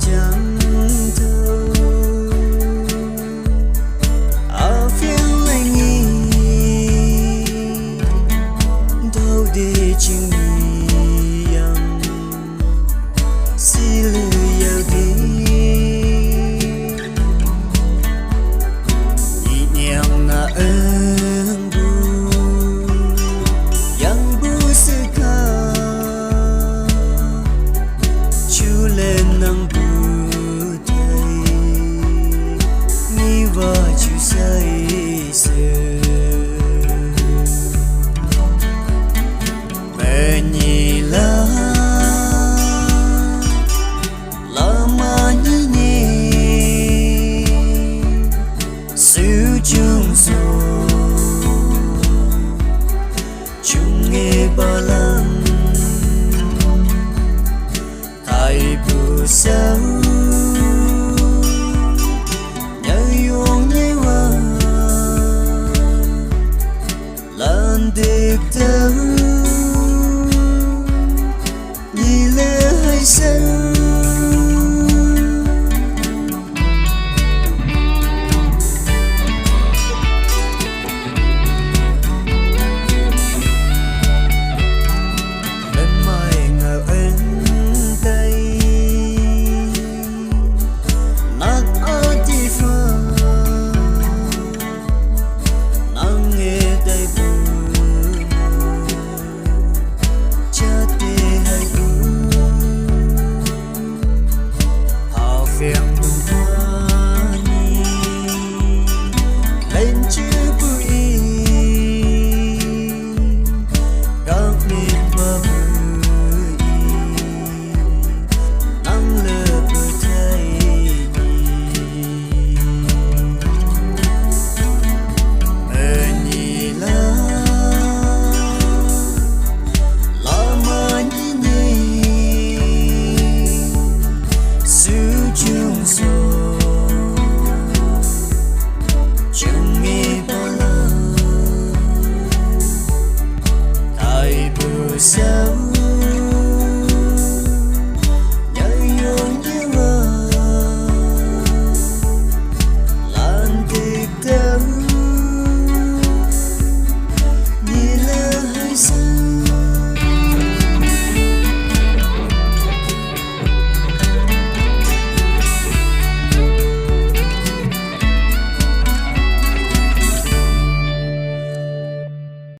chẳng thâu ở phía lại nghi đâu để chừng yang silu ya đi nhị nhàng na ơn bu yang bu sự ca chú lên nắng bu thầy nghi vợ chú say sưa mẹ nhị la mà nhị nhẹ sự chung rồi chung nghe ba lần thay bù sâu nhớ yuông nhớ hoa lần được đâu nhị lệ hay sâu phiền